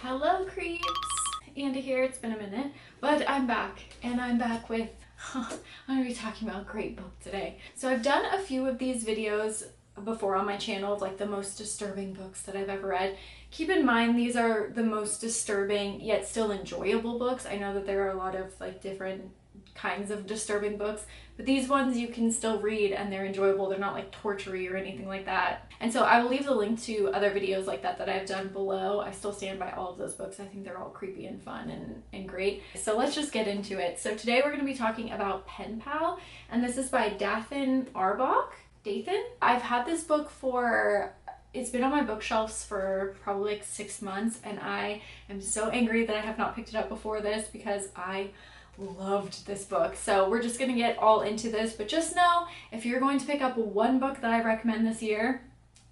Hello creeps! Andy here, it's been a minute, but I'm back, and I'm back with, I'm going to be talking about a great book today. So I've done a few of these videos before on my channel of like the most disturbing books that I've ever read. Keep in mind these are the most disturbing yet still enjoyable books. I know that there are a lot of like different kinds of disturbing books, but these ones you can still read and they're enjoyable. They're not like torture-y or anything like that. And so I will leave the link to other videos like that I've done below. I still stand by all of those books. I think they're all creepy and fun and great. So let's just get into it. So today we're going to be talking about Penpal, and this is by Dathan Auerbach. Dathan? I've had this book for, it's been on my bookshelves for probably like 6 months, and I am so angry that I have not picked it up before this because I loved this book. So we're just gonna get all into this, but just know if you're going to pick up one book that I recommend this year,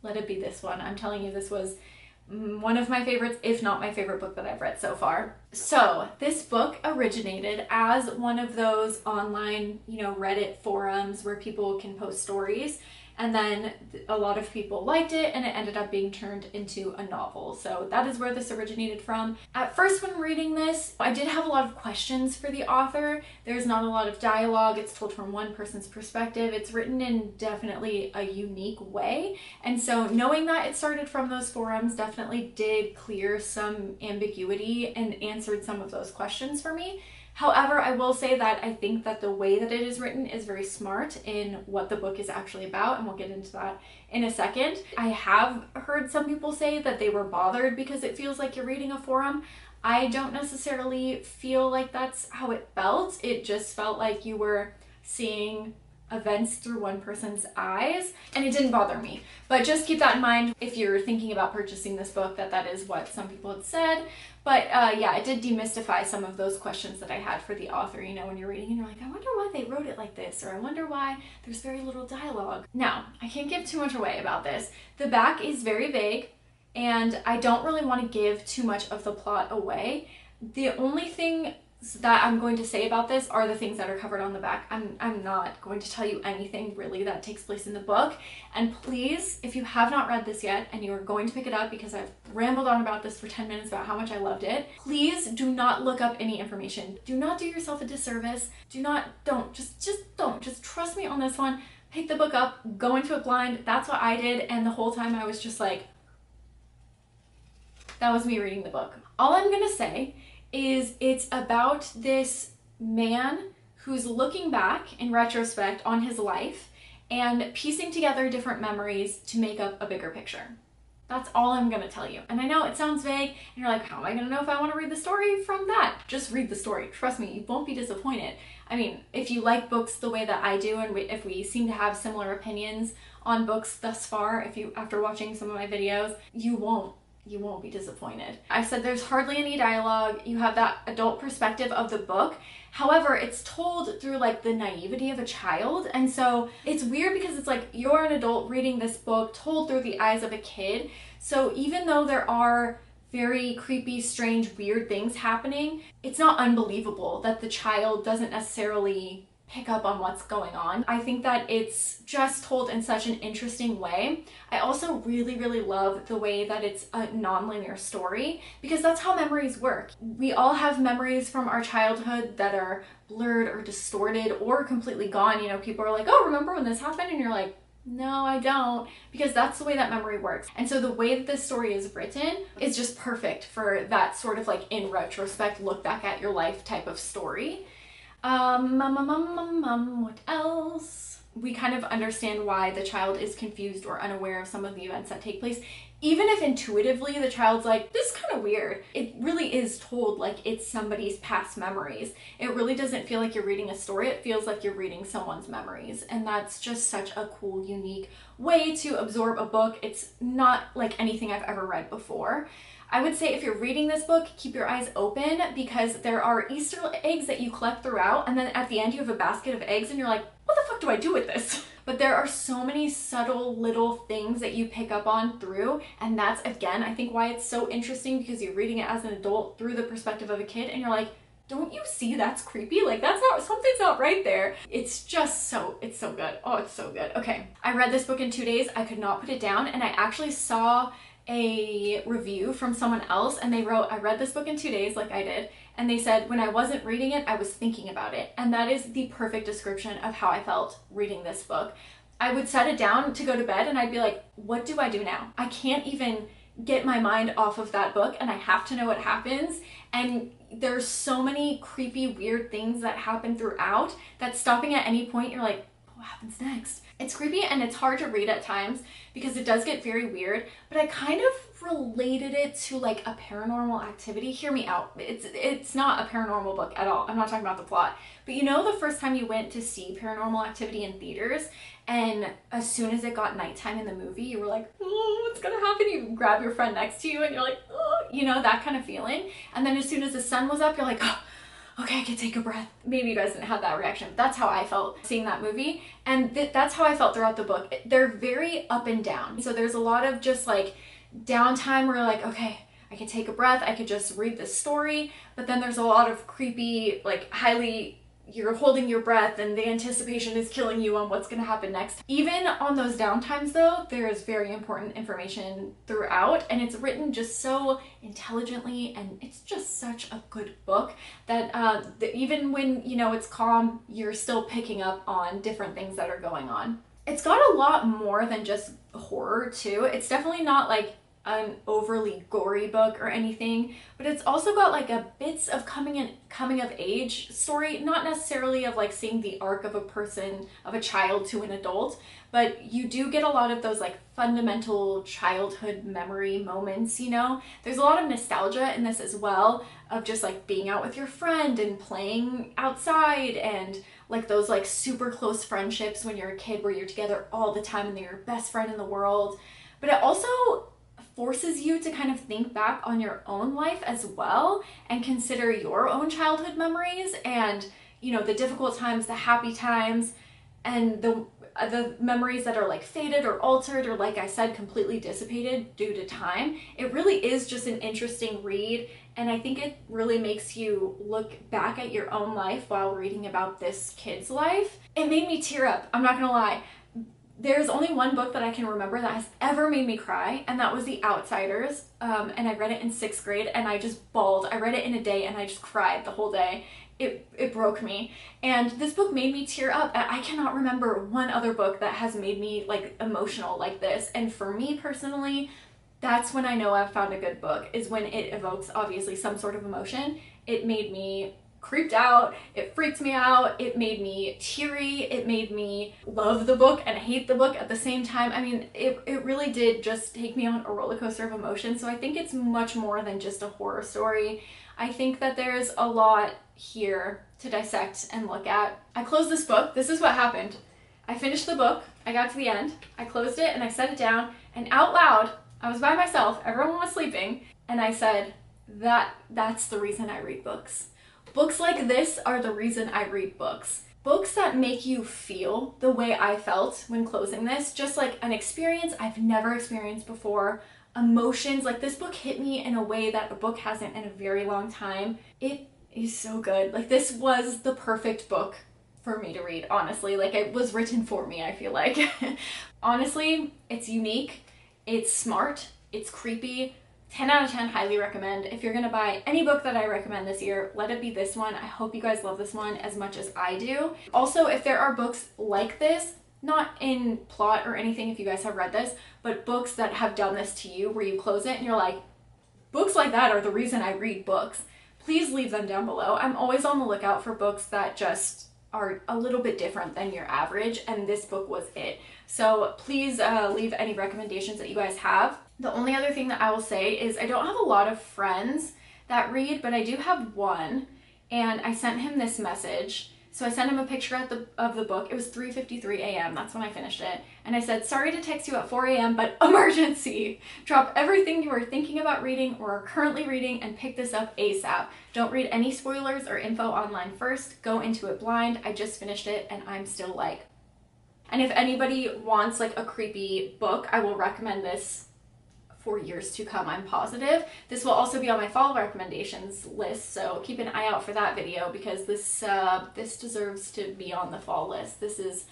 let it be this one. I'm telling you, this was one of my favorites, if not my favorite book that I've read so far. So this book originated as one of those online, Reddit forums where people can post stories, and then a lot of people liked it and it ended up being turned into a novel. So that is where this originated from. At first when reading this, I did have a lot of questions for the author. There's not a lot of dialogue. It's told from one person's perspective. It's written in definitely a unique way. And so knowing that it started from those forums definitely did clear some ambiguity and answered some of those questions for me. However, I will say that I think that the way that it is written is very smart in what the book is actually about, and we'll get into that in a second. I have heard some people say that they were bothered because it feels like you're reading a forum. I don't necessarily feel like that's how it felt. It just felt like you were seeing events through one person's eyes, and it didn't bother me. But just keep that in mind if you're thinking about purchasing this book, that is what some people had said. But yeah, it did demystify some of those questions that I had for the author, when you're reading and you're like, I wonder why they wrote it like this, or I wonder why there's very little dialogue. Now, I can't give too much away about this. The back is very vague, and I don't really want to give too much of the plot away. The only thing that I'm going to say about this are the things that are covered on the back. I'm not going to tell you anything really that takes place in the book. And please, if you have not read this yet and you are going to pick it up, because I've rambled on about this for 10 minutes about how much I loved it, please do not look up any information. Do not do yourself a disservice. Just trust me on this one. Pick the book up, go into it blind. That's what I did, and the whole time I was just like, that was me reading the book. All I'm gonna say is it's about this man who's looking back in retrospect on his life and piecing together different memories to make up a bigger picture. That's all I'm gonna tell you. And I know it sounds vague, and you're like, how am I gonna know if I want to read the story from that? Just read the story. Trust me, you won't be disappointed. I mean, if you like books the way that I do, and if we seem to have similar opinions on books thus far, after watching some of my videos, you won't be disappointed. I said there's hardly any dialogue. You have that adult perspective of the book. However, it's told through like the naivety of a child. And so it's weird because it's like you're an adult reading this book told through the eyes of a kid. So even though there are very creepy, strange, weird things happening, it's not unbelievable that the child doesn't necessarily pick up on what's going on. I think that it's just told in such an interesting way. I also really, really love the way that it's a non-linear story, because that's how memories work. We all have memories from our childhood that are blurred or distorted or completely gone. People are like, oh, remember when this happened? And you're like, no, I don't, because that's the way that memory works. And so the way that this story is written is just perfect for that sort of like in retrospect, look back at your life type of story. What else? We kind of understand why the child is confused or unaware of some of the events that take place. Even if intuitively the child's like, this is kind of weird, it really is told like it's somebody's past memories. It really doesn't feel like you're reading a story. It feels like you're reading someone's memories. And that's just such a cool, unique way to absorb a book. It's not like anything I've ever read before. I would say if you're reading this book, keep your eyes open, because there are Easter eggs that you collect throughout, and then at the end you have a basket of eggs and you're like, what the fuck do I do with this? But there are so many subtle little things that you pick up on through, and that's again, I think why it's so interesting, because you're reading it as an adult through the perspective of a kid and you're like, don't you see that's creepy? Like something's not right there. It's so good. Oh, it's so good. Okay. I read this book in 2 days. I could not put it down, and I actually saw a review from someone else, and they wrote, I read this book in 2 days like I did, and they said when I wasn't reading it, I was thinking about it. And that is the perfect description of how I felt reading this book. I would set it down to go to bed and I'd be like, what do I do now? I can't even get my mind off of that book, and I have to know what happens. And there's so many creepy, weird things that happen throughout that stopping at any point, you're like, what happens next? It's creepy and it's hard to read at times because it does get very weird, but I kind of related it to like a paranormal activity. Hear me out. It's not a paranormal book at all. I'm not talking about the plot. But you know the first time you went to see Paranormal Activity in theaters, and as soon as it got nighttime in the movie, you were like, oh, what's gonna happen? You grab your friend next to you and you're like, oh, you know, that kind of feeling. And then as soon as the sun was up, you're like, oh, okay, I can take a breath. Maybe you guys didn't have that reaction, but that's how I felt seeing that movie. And that's how I felt throughout the book. They're very up and down. So there's a lot of just like downtime where you're like, okay, I could take a breath, I could just read this story. But then there's a lot of creepy, like highly, you're holding your breath and the anticipation is killing you on what's going to happen next. Even on those downtimes though, there is very important information throughout, and it's written just so intelligently, and it's just such a good book that even when, you know, it's calm, you're still picking up on different things that are going on. It's got a lot more than just horror too. It's definitely not like an overly gory book or anything, but it's also got like a bits of coming of age story, not necessarily of like seeing the arc of a person, of a child to an adult, but you do get a lot of those like fundamental childhood memory moments, you know? There's a lot of nostalgia in this as well, of just like being out with your friend and playing outside, and like those like super close friendships when you're a kid where you're together all the time and they're your best friend in the world. But it also forces you to kind of think back on your own life as well and consider your own childhood memories and, you know, the difficult times, the happy times, and the memories that are like faded or altered or, like I said, completely dissipated due to time. It really is just an interesting read, and I think it really makes you look back at your own life while reading about this kid's life. It made me tear up, I'm not gonna lie. There's only one book that I can remember that has ever made me cry, and that was The Outsiders, and I read it in 6th grade, and I just bawled. I read it in a day, and I just cried the whole day. It broke me, and this book made me tear up. I cannot remember one other book that has made me like emotional like this, and for me personally, that's when I know I've found a good book, is when it evokes obviously some sort of emotion. It made me creeped out, it freaked me out, it made me teary, it made me love the book and hate the book at the same time. I mean, it really did just take me on a roller coaster of emotion. So I think it's much more than just a horror story. I think that there's a lot here to dissect and look at. I closed this book. This is what happened. I finished the book, I got to the end, I closed it and I set it down, and out loud, I was by myself, everyone was sleeping, and I said, that's the reason I read books. Books like this are the reason I read books. Books that make you feel the way I felt when closing this, just like an experience I've never experienced before, emotions. Like, this book hit me in a way that a book hasn't in a very long time. It is so good. Like, this was the perfect book for me to read, honestly. Like, it was written for me, I feel like. Honestly, it's unique, it's smart, it's creepy. 10 out of 10, highly recommend. If you're gonna buy any book that I recommend this year, let it be this one. I hope you guys love this one as much as I do. Also, if there are books like this, not in plot or anything if you guys have read this, but books that have done this to you where you close it and you're like, books like that are the reason I read books, please leave them down below. I'm always on the lookout for books that just are a little bit different than your average, and this book was it. So please leave any recommendations that you guys have. The only other thing that I will say is I don't have a lot of friends that read, but I do have one, and I sent him this message. So I sent him a picture of the book. It was 3:53 a.m. That's when I finished it. And I said, sorry to text you at 4 a.m., but emergency. Drop everything you are thinking about reading or are currently reading and pick this up ASAP. Don't read any spoilers or info online first. Go into it blind. I just finished it and I'm still like. And if anybody wants like a creepy book, I will recommend this for years to come, I'm positive. This will also be on my fall recommendations list, so keep an eye out for that video because this deserves to be on the fall list. This is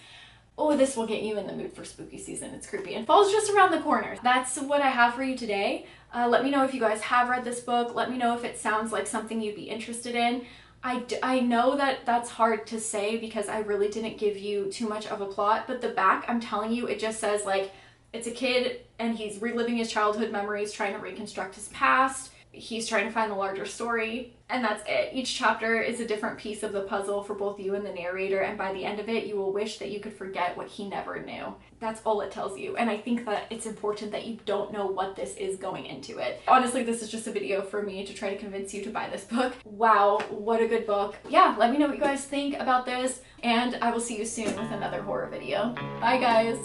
oh, this will get you in the mood for spooky season. It's creepy and fall's just around the corner. That's what I have for you today. Let me know if you guys have read this book. Let me know if it sounds like something you'd be interested in. I know that that's hard to say because I really didn't give you too much of a plot, but the back, I'm telling you, it just says like, it's a kid and he's reliving his childhood memories, trying to reconstruct his past. He's trying to find the larger story, and that's it. Each chapter is a different piece of the puzzle for both you and the narrator, and by the end of it, you will wish that you could forget what he never knew. That's all it tells you, and I think that it's important that you don't know what this is going into it. Honestly, this is just a video for me to try to convince you to buy this book. Wow, what a good book. Yeah, let me know what you guys think about this, and I will see you soon with another horror video. Bye, guys.